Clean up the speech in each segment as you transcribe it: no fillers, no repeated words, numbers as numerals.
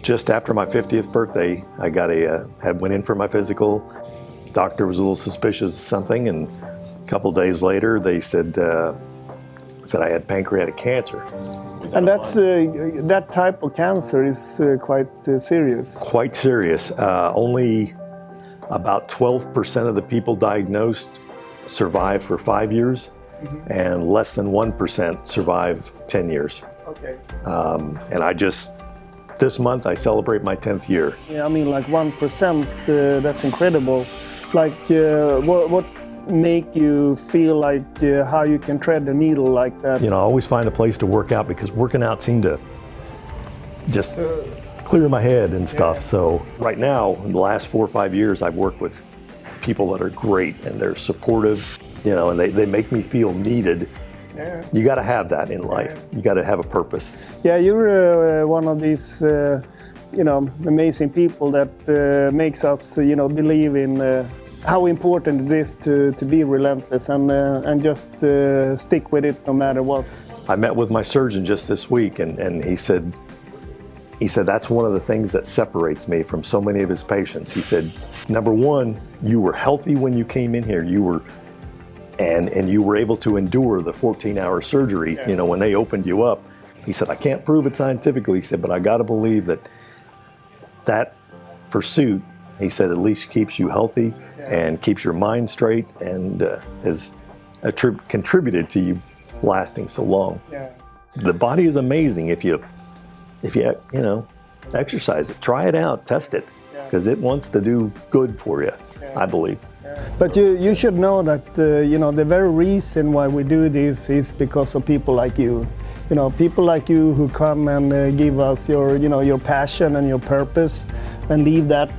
just after my 50th birthday, I got went in for my physical. Doctor was a little suspicious of something, and a couple days later they said I had pancreatic cancer. And that's that type of cancer is quite serious. Quite serious. Only about 12% of the people diagnosed survive for 5 years, and less than 1% survive 10 years. Okay. And this month I celebrate my 10th year. Yeah, I mean, like 1%, that's incredible. Like, what make you feel like how you can thread the needle like that? You know, I always find a place to work out because working out seemed to just clear my head and stuff. Yeah. So right now, in the last 4 or 5 years, I've worked with people that are great and they're supportive, you know, and they make me feel needed. Yeah. You got to have that in life. Yeah. You got to have a purpose. Yeah, you're one of these, you know, amazing people that makes us, you know, believe in how important it is to be relentless and just stick with it no matter what. I met with my surgeon just this week, and he said that's one of the things that separates me from so many of his patients. He said, number one, you were healthy when you came in here. You were, and you were able to endure the 14-hour surgery. Yeah. You know, when they opened you up. He said, I can't prove it scientifically. He said, but I got to believe that pursuit, he said, at least keeps you healthy. Yeah. And keeps your mind straight, and has contributed to you lasting so long. Yeah. The body is amazing if you know, exercise it, try it out, test it, because it wants to do good for you. Yeah. I believe. Yeah. But you should know that you know, the very reason why we do this is because of people like you. You know, people like you who come and give us your passion and your purpose, and leave that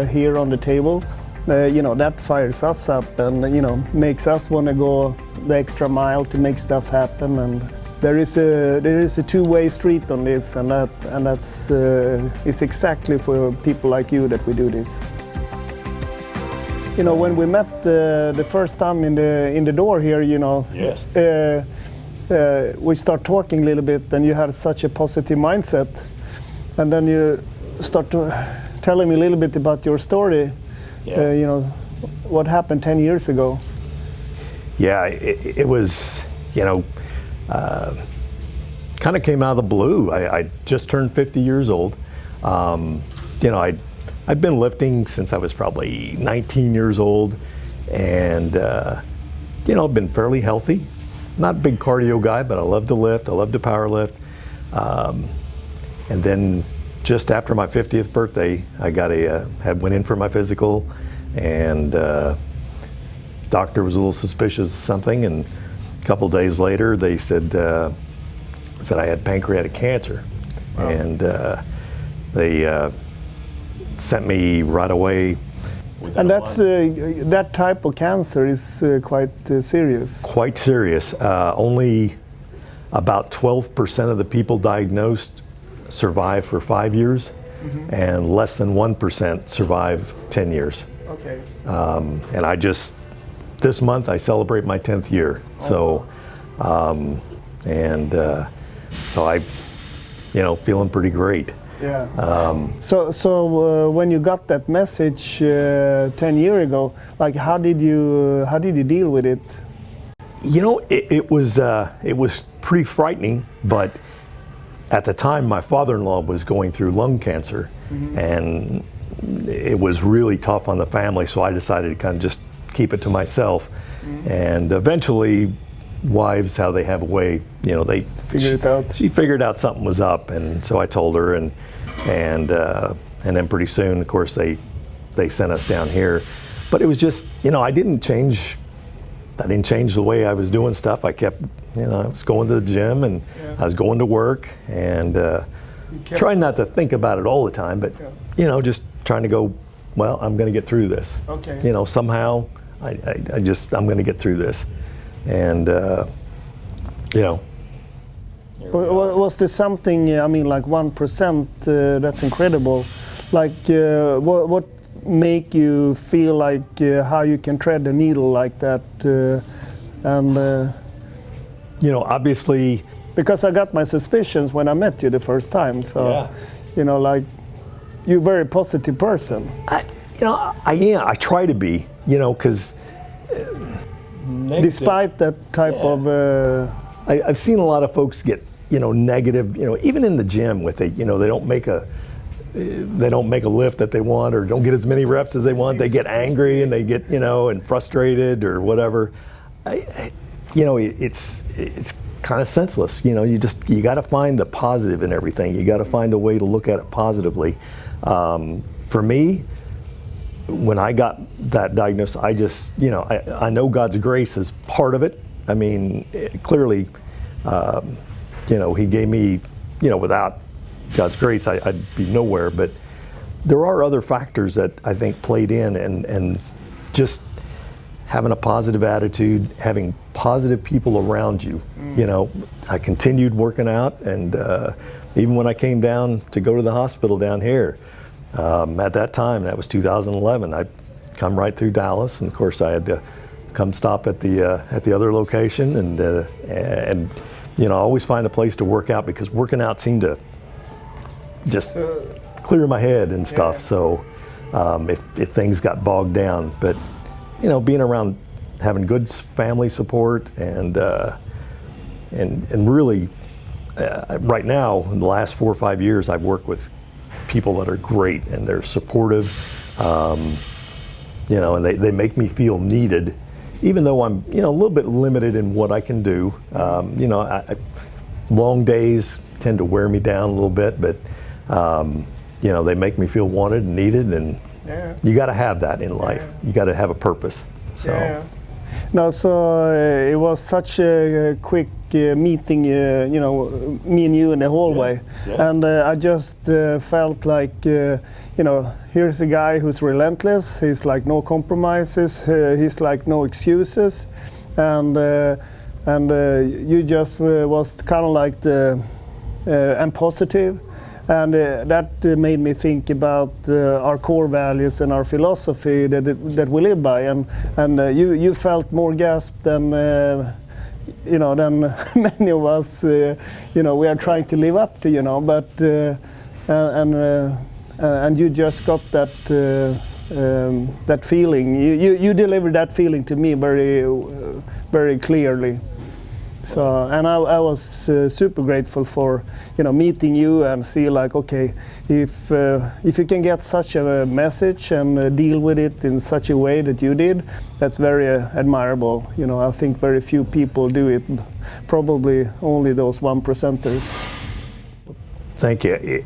here on the table. You know, that fires us up and, you know, makes us want to go the extra mile to make stuff happen. And there is a two-way street on this, and that's is exactly for people like you that we do this. You know, when we met the first time in the door here, you know, yes. We start talking a little bit, and you had such a positive mindset, and then you start telling me a little bit about your story. Yeah. You know, what happened 10 years ago? Yeah, it was, you know, kind of came out of the blue. I just turned 50 years old. You know, I'd been lifting since I was probably 19 years old, and you know, I've been fairly healthy. Not a big cardio guy, but I love to lift. I love to power lift. And then just after my 50th birthday, I went in for my physical, and doctor was a little suspicious of something, and a couple days later they said I had pancreatic cancer. Wow. And they sent me right away. And that's that type of cancer is quite serious. Quite serious. Only about 12% of the people diagnosed survive for 5 years, and less than 1% survive 10 years. Okay. And this month I celebrate my 10th year. Oh. So I, you know, feeling pretty great. Yeah. So when you got that message 10 years ago, like how did you deal with it? You know, it was pretty frightening, but at the time my father-in-law was going through lung cancer, and it was really tough on the family, so I decided to kind of just keep it to myself. And eventually, wives, how they have a way, you know, she figured out something was up, and so I told her, and then pretty soon, of course, they sent us down here. But it was just, you know, I didn't change the way I was doing stuff. I kept, you know, I was going to the gym, and I was going to work, and trying not to think about it all the time, but you know, just trying to go, well, I'm going to get through this. Okay. You know, somehow I'm going to get through this, and you know. Was there something? I mean, like 1%? That's incredible. Like, what make you feel like how you can thread the needle like that? You know, obviously. Because I got my suspicions when I met you the first time. So, you know, like you're a very positive person. I am. I try to be, because despite that type of. I've seen a lot of folks get, negative, even in the gym with they don't make a lift that they want or don't get as many reps as they want. They get angry and they get, and frustrated or whatever. It's kind of senseless. You got to find the positive in everything. You got to find a way to look at it positively. For me, when I got that diagnosis, I just, I know God's grace is part of it. I mean, clearly, He gave me, without God's grace, I'd be nowhere. But there are other factors that I think played in, and just having a positive attitude, having positive people around you. I continued working out, and even when I came down to go to the hospital down here, at that time, that was 2011, I come right through Dallas, and of course I had to come stop at the other location, and I always find a place to work out, because working out seemed to just clear my head and stuff. So if things got bogged down, but being around, having good family support, and really right now in the last 4 or 5 years, I've worked with people that are great, and they're supportive, and they make me feel needed, even though I'm a little bit limited in what I can do. Long days tend to wear me down a little bit, but they make me feel wanted and needed, and you got to have that in life. You got to have a purpose. So. No, so it was such a quick meeting, me and you in the hallway, and I just felt like, here's a guy who's relentless. He's like no compromises. He's like no excuses, and you just was kind of like and positive. And that made me think about our core values and our philosophy that we live by. And you felt more GASP than than many of us. We are trying to live up to. But and you just got that that feeling. You delivered that feeling to me very clearly. So, and I was super grateful for meeting you and see like, okay, if you can get such a message and deal with it in such a way that you did, that's very admirable. I think very few people do it, probably only those 1%ers. Thank you.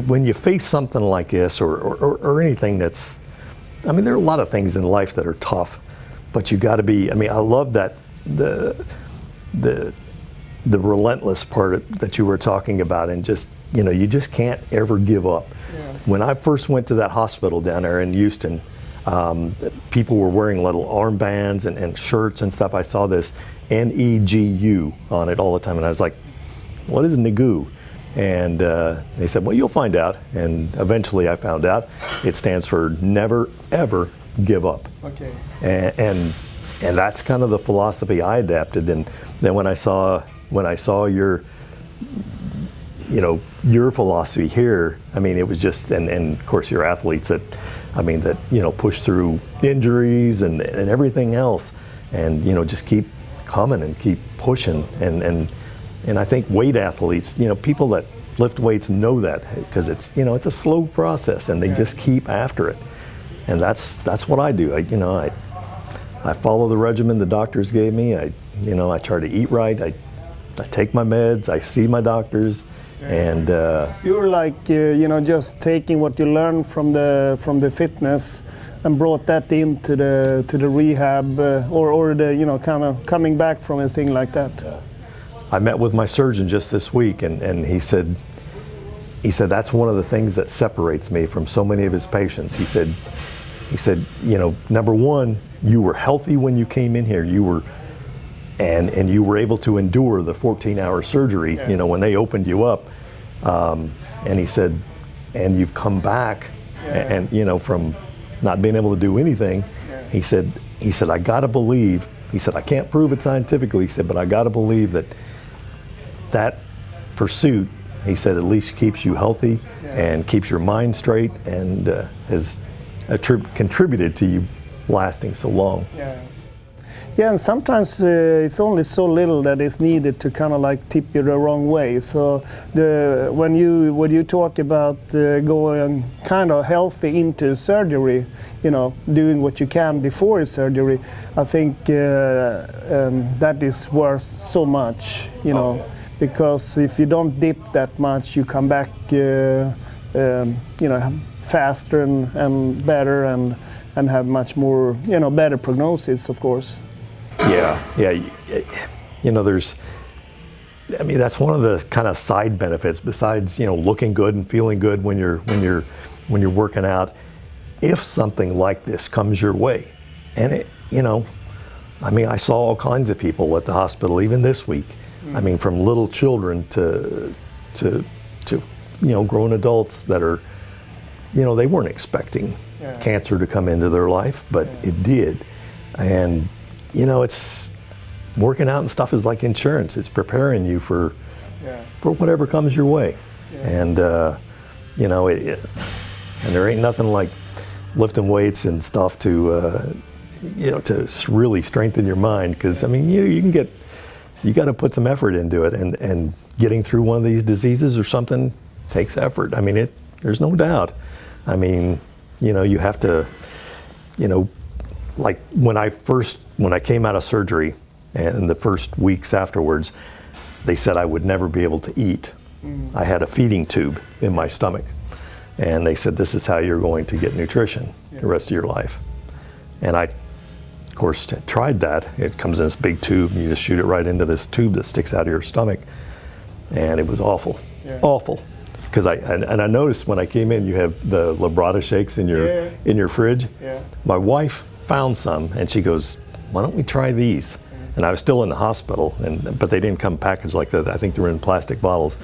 When you face something like this or anything that's, there are a lot of things in life that are tough, but you got to be. I love that. The relentless part that you were talking about, and just you just can't ever give up. When I first went to that hospital down there in Houston, people were wearing little armbands and shirts and stuff. I saw this NEGU on it all the time, and I was like, what is NEGU? And they said, well, you'll find out. And eventually I found out it stands for never ever give up. Okay. And that's kind of the philosophy I adapted. And then when I saw your philosophy here, it was just, and of course your athletes that push through injuries and everything else, and just keep coming and keep pushing. And I think weight athletes, people that lift weights know that, because it's it's a slow process, and they just keep after it. And that's what I do. I follow the regimen the doctors gave me. I try to eat right. I take my meds. I see my doctors, and you were like just taking what you learned from the fitness and brought that into the rehab or the kind of coming back from a thing like that. I met with my surgeon just this week, and he said that's one of the things that separates me from so many of his patients. He said, number one, you were healthy when you came in here. You were, and you were able to endure the 14-hour surgery, when they opened you up. And he said, and you've come back, and from not being able to do anything. He said, I gotta believe. He said, I can't prove it scientifically. He said, but I gotta believe that pursuit he said at least keeps you healthy and keeps your mind straight, and has contributed to you lasting so long. Yeah, and sometimes it's only so little that is needed to kind of like tip you the wrong way. So when you talk about going kind of healthy into surgery, you know, doing what you can before surgery, I think that is worth so much, you know, because if you don't dip that much, you come back, you know, faster and better and have much more, you know, better prognosis, of course. Yeah. You know, I mean, that's one of the kind of side benefits besides, you know, looking good and feeling good when you're working out. If something like this comes your way, and it, you know, I mean, I saw all kinds of people at the hospital even this week. I mean, from little children to you know, grown adults that are, you know, they weren't expecting cancer to come into their life, but it did. And you know, it's working out and stuff is like insurance. It's preparing you for whatever comes your way. And you know, and there ain't nothing like lifting weights and stuff to you know, to really strengthen your mind. Because I mean, you got to put some effort into it, and getting through one of these diseases or something takes effort. I mean, there's no doubt. I mean, you know, you have to, you know, like when I came out of surgery and the first weeks afterwards, they said I would never be able to eat. I had a feeding tube in my stomach, and they said, this is how you're going to get nutrition the rest of your life. And I, of course, tried that. It comes in this big tube, and you just shoot it right into this tube that sticks out of your stomach. And it was awful, awful. Because I noticed when I came in, you have the Labrada shakes in your fridge. My wife found some, and she goes, why don't we try these? And I was still in the hospital, but they didn't come packaged like that. I think they were in plastic bottles.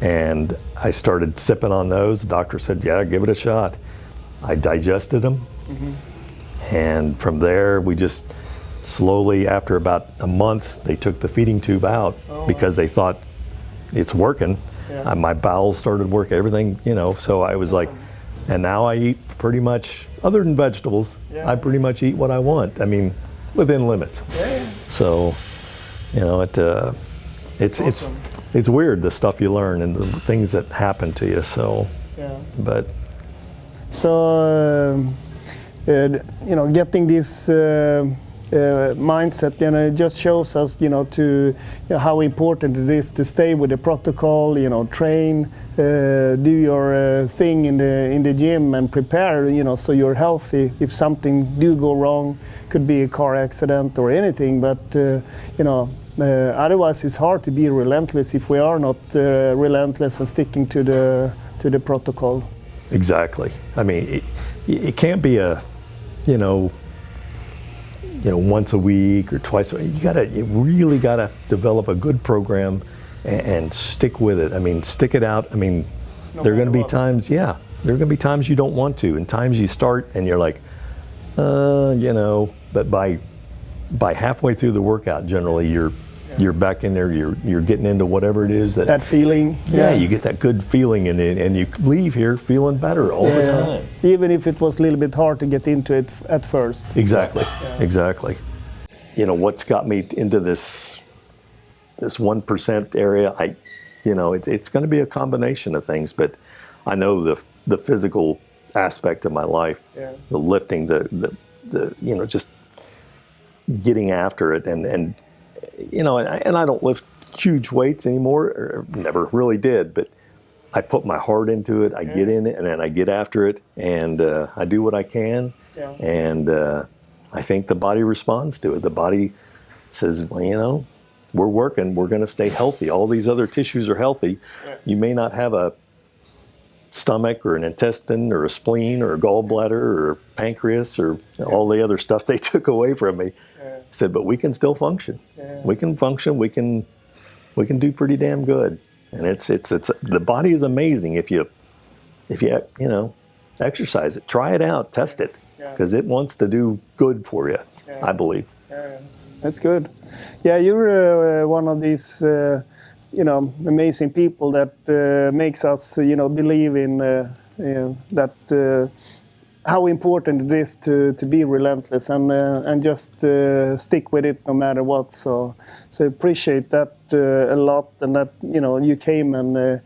And I started sipping on those. The doctor said, yeah, give it a shot. I digested them. And from there, we just slowly, after about a month, they took the feeding tube out because they thought it's working. My bowels started working, everything, you know, so I was like, and now I eat pretty much, other than vegetables, I pretty much eat what I want. I mean, within limits. So, you know, it's weird, the stuff you learn and the things that happen to you. So, but. So, you know, getting this mindset, you know, it just shows us, you know, how important it is to stay with the protocol, you know, train, do your thing in the gym and prepare, you know, so you're healthy. If something do go wrong, could be a car accident or anything, but you know, otherwise it's hard to be relentless if we are not relentless and sticking to the protocol. Exactly. I mean, it can't be a, you know, once a week or twice a week. You really gotta develop a good program and stick with it. I mean, stick it out. I mean, there are gonna be times, there are gonna be times you don't want to, and times you start and you're like, you know, but by halfway through the workout, generally you're back in there, you're getting into whatever it is that feeling. You get that good feeling, and you leave here feeling better all the time. Even if it was a little bit hard to get into it at first. Exactly. You know, what's got me into this 1% area, you know, it's going to be a combination of things, but I know the physical aspect of my life, the lifting, the you know, just getting after it, and you know, and I don't lift huge weights anymore, or never really did, but I put my heart into it, I get in it, and then I get after it, and I do what I can, and I think the body responds to it. The body says, well, you know, we're working, we're going to stay healthy. All these other tissues are healthy. You may not have a stomach or an intestine or a spleen or a gallbladder or pancreas or all the other stuff they took away from me. Said, but we can still function. We can function. We can do pretty damn good. And it's the body is amazing if you know, exercise it, try it out, test it, because it wants to do good for you. I believe. That's good. Yeah, you're one of these, amazing people that makes us, believe in that how important it is to be relentless and just stick with it no matter what. So appreciate that a lot, and that you came and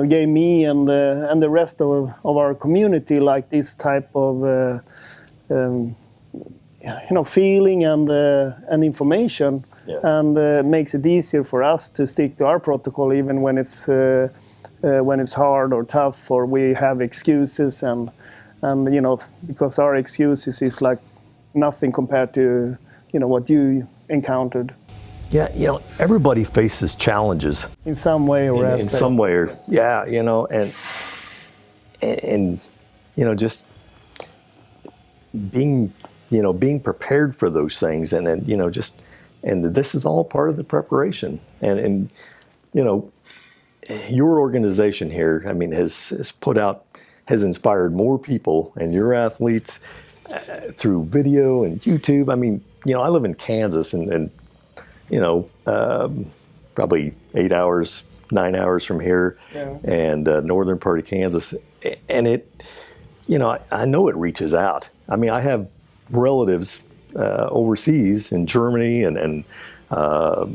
gave me and the rest of our community like this type of feeling and information. Yeah. And makes it easier for us to stick to our protocol even when it's hard or tough, or we have excuses, and because our excuses is like nothing compared to what you encountered. Yeah, everybody faces challenges In some way or in some way, or and just being prepared for those things, and then and this is all part of the preparation, and your organization here, I mean, has inspired more people and your athletes through video and YouTube. I mean, I live in Kansas, and probably 8 hours, 9 hours from here, and northern part of Kansas, and it, I know it reaches out. I mean, I have relatives overseas in Germany and of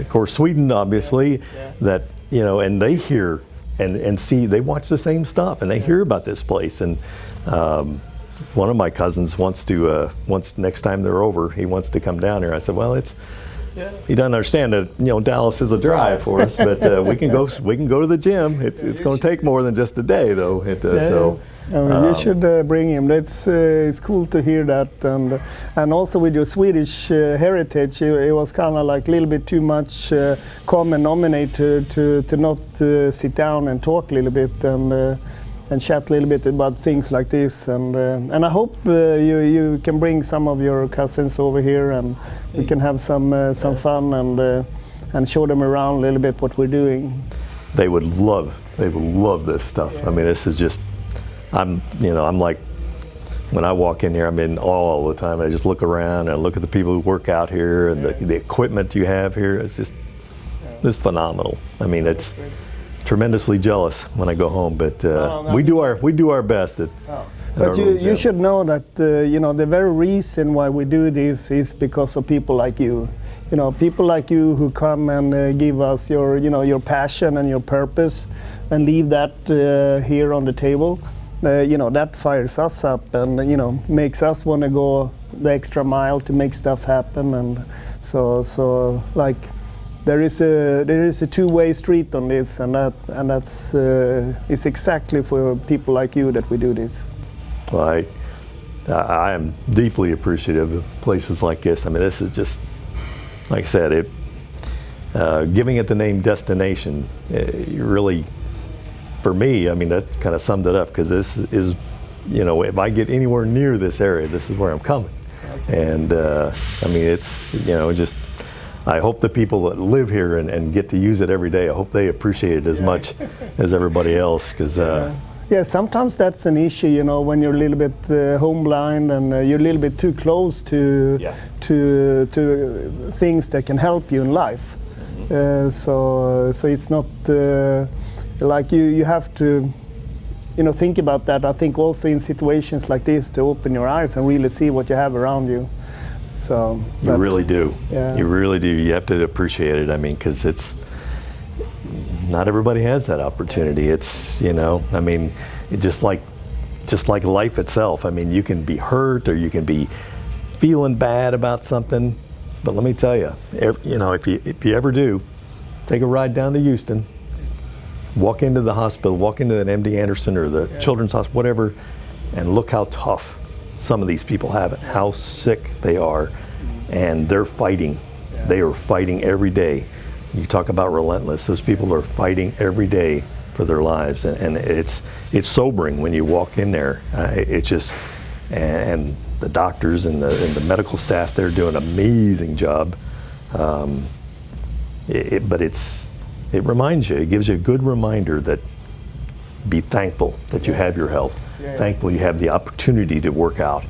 course Sweden, obviously, that and they hear and see, they watch the same stuff, and they hear about this place. And one of my cousins wants next time they're over, he wants to come down here. I said, well, he doesn't understand that Dallas is a drive for us, but we can go to the gym. It's going to take more than just a day, though. You should bring him. It's cool to hear that, and also with your Swedish heritage, it was kind of like a little bit too much common denominator to not sit down and talk a little bit and chat a little bit about things like this, and I hope you can bring some of your cousins over here, and we can have some fun and show them around a little bit what we're doing. They would love this stuff. I mean, this is just. I'm like, when I walk in here, I'm in awe all the time. I just look around and I look at the people who work out here, and the equipment you have here. It's phenomenal. I mean, it's tremendously jealous when I go home, but we do our best at. But you should know that the very reason why we do this is because of people like you. People like you who come and give us your passion and your purpose, and leave that here on the table. That fires us up, and makes us want to go the extra mile to make stuff happen. And so like there is a two-way street on this, and that's it's exactly for people like you that we do this. Well, I am deeply appreciative of places like this. I mean, this is just, like I said, giving it the name Destination, you really. For me, I mean, that kind of summed it up, because this is, if I get anywhere near this area, this is where I'm coming. And I mean, it's, just, I hope the people that live here and get to use it every day, I hope they appreciate it as much as everybody else, because sometimes that's an issue, when you're a little bit home blind, and you're a little bit too close to things that can help you in life. So it's not like you have to think about that. I think also in situations like this, to open your eyes and really see what you have around you. So you really do. Yeah. You really do. You have to appreciate it. I mean, because not everybody has that opportunity. It's I mean, just like life itself. I mean, you can be hurt, or you can be feeling bad about something. But let me tell you, if you ever do, take a ride down to Houston, walk into the hospital, walk into an MD Anderson or the Children's Hospital, whatever, and look how tough some of these people have it, how sick they are, and they're fighting. They are fighting every day. You talk about relentless. Those people are fighting every day for their lives, and it's sobering when you walk in there. It's just, and the doctors and the medical staff, they're doing an amazing job. But it reminds you, it gives you a good reminder that be thankful that you have your health. Thankful you have the opportunity to work out,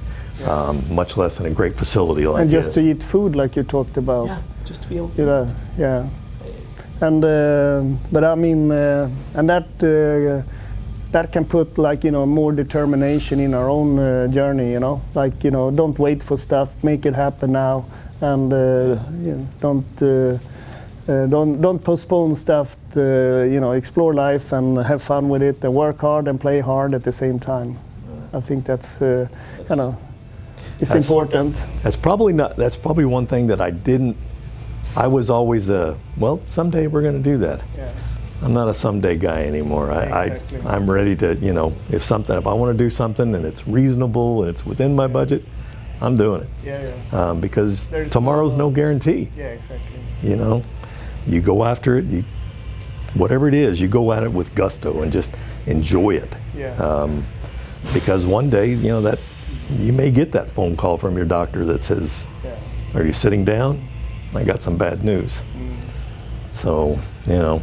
much less in a great facility like this. And just to eat food like you talked about. Just feel. Yeah. And but I mean, and that can put like, you know, more determination in our own journey, you know, like, you know, don't wait for stuff, make it happen now, and you know, don't postpone stuff, you know, explore life and have fun with it and work hard and play hard at the same time. I think that's you know, it's important. That's probably one thing that I was always well, someday we're going to do that. Yeah. I'm not a someday guy anymore. Exactly. I'm ready to, you know, if I want to do something and it's reasonable and it's within my budget, I'm doing it. Yeah. Because tomorrow's no guarantee. Yeah, exactly. You know, you go after it, whatever it is, you go at it with gusto and just enjoy it. Yeah. Because one day, you know, that you may get that phone call from your doctor that says, are you sitting down? I got some bad news. So, you know.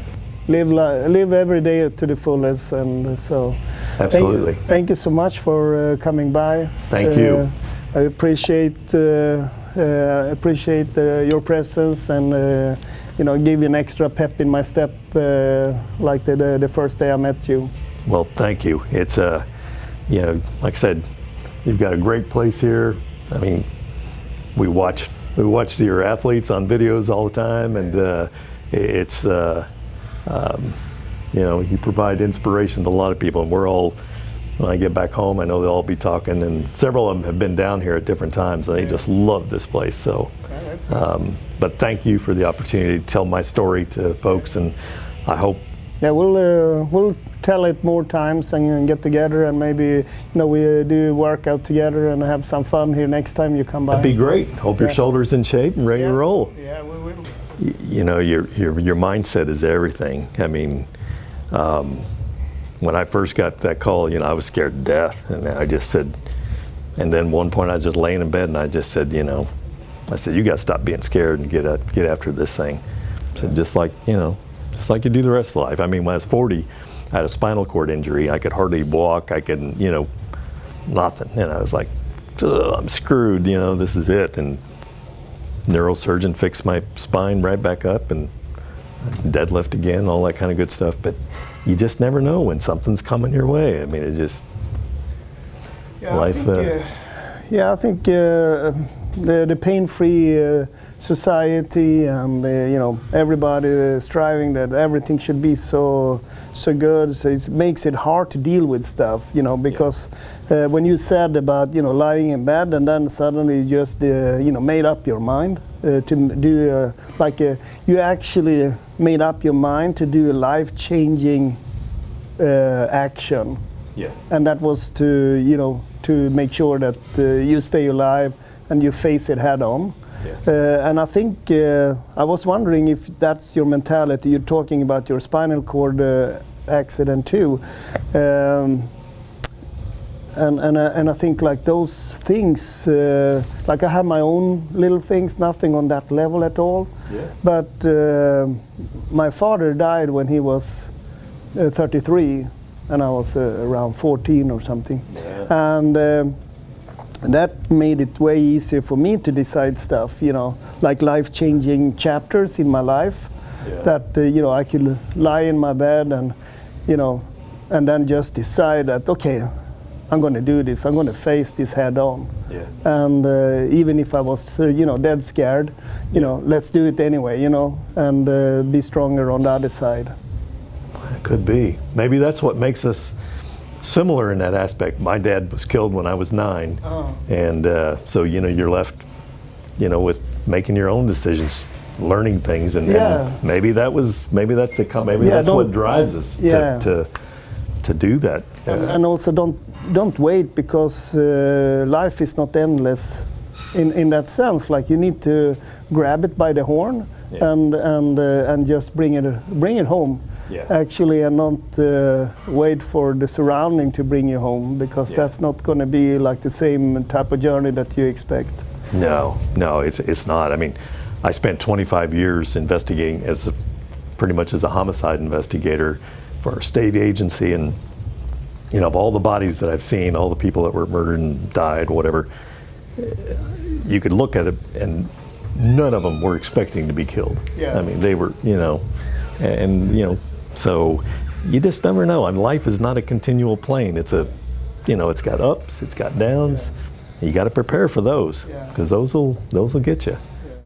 Live every day to the fullest, and so. Absolutely. Thank you so much for coming by. Thank you. I appreciate your presence, and you know, give you an extra pep in my step, like the first day I met you. Well, thank you. It's you know, like I said, you've got a great place here. I mean, we watch your athletes on videos all the time, and it's you know, you provide inspiration to a lot of people, and we're all, when I get back home, I know they'll all be talking, and several of them have been down here at different times, and they just love this place. So, but thank you for the opportunity to tell my story to folks, and I hope. Yeah, we'll tell it more times and get together, and maybe, you know, we do workout together and have some fun here next time you come by. That'd be great. Hope your shoulder's in shape and ready to roll. Yeah, we will. You know, your mindset is everything. I mean, when I first got that call, you know, I was scared to death, and I just said, and then one point I was just laying in bed, and I just said, you know, I said, you got to stop being scared and get after this thing. So just like, you know, just like you do the rest of life. I mean, when I was 40, I had a spinal cord injury. I could hardly walk. I could, you know, nothing. And I was like, I'm screwed. You know, this is it. And neurosurgeon fixed my spine right back up, and deadlift again, all that kind of good stuff. But you just never know when something's coming your way. I mean, it just life. I think the pain-free society, and you know, everybody striving that everything should be so good. So it makes it hard to deal with stuff, you know, because when you said about, you know, lying in bed and then suddenly you just you know, made up your mind to do you actually made up your mind to do a life-changing action. Yeah. And that was to, you know, to make sure that you stay alive and you face it head on. Yeah. And I think I was wondering if that's your mentality. You're talking about your spinal cord accident too, and I think like those things, like I have my own little things, nothing on that level at all. Yeah. But my father died when he was 33, and I was around 14 or something. Yeah. And that made it way easier for me to decide stuff, you know, like life-changing chapters in my life. Yeah. That you know, I could lie in my bed and, you know, and then just decide that, okay, I'm going to do this. I'm going to face this head on. Yeah. And even if I was, you know, dead scared, you know, let's do it anyway, you know, and be stronger on the other side. It could be. Maybe that's what makes us similar in that aspect. My dad was killed when I was 9, and so, you know, you're left, you know, with making your own decisions, learning things, and maybe that's what drives us to do that. And also don't wait, because life is not endless in that sense. Like, you need to grab it by the horn and just bring it home. Yeah. Actually, and not wait for the surrounding to bring you home, because that's not going to be like the same type of journey that you expect. No, it's not. I mean, I spent 25 years investigating pretty much as a homicide investigator for a state agency, and you know, of all the bodies that I've seen, all the people that were murdered and died, whatever, you could look at it, and none of them were expecting to be killed. Yeah. I mean, they were, so you just never know. And life is not a continual plane. It's got ups, it's got downs. You got to prepare for those, because those will get you.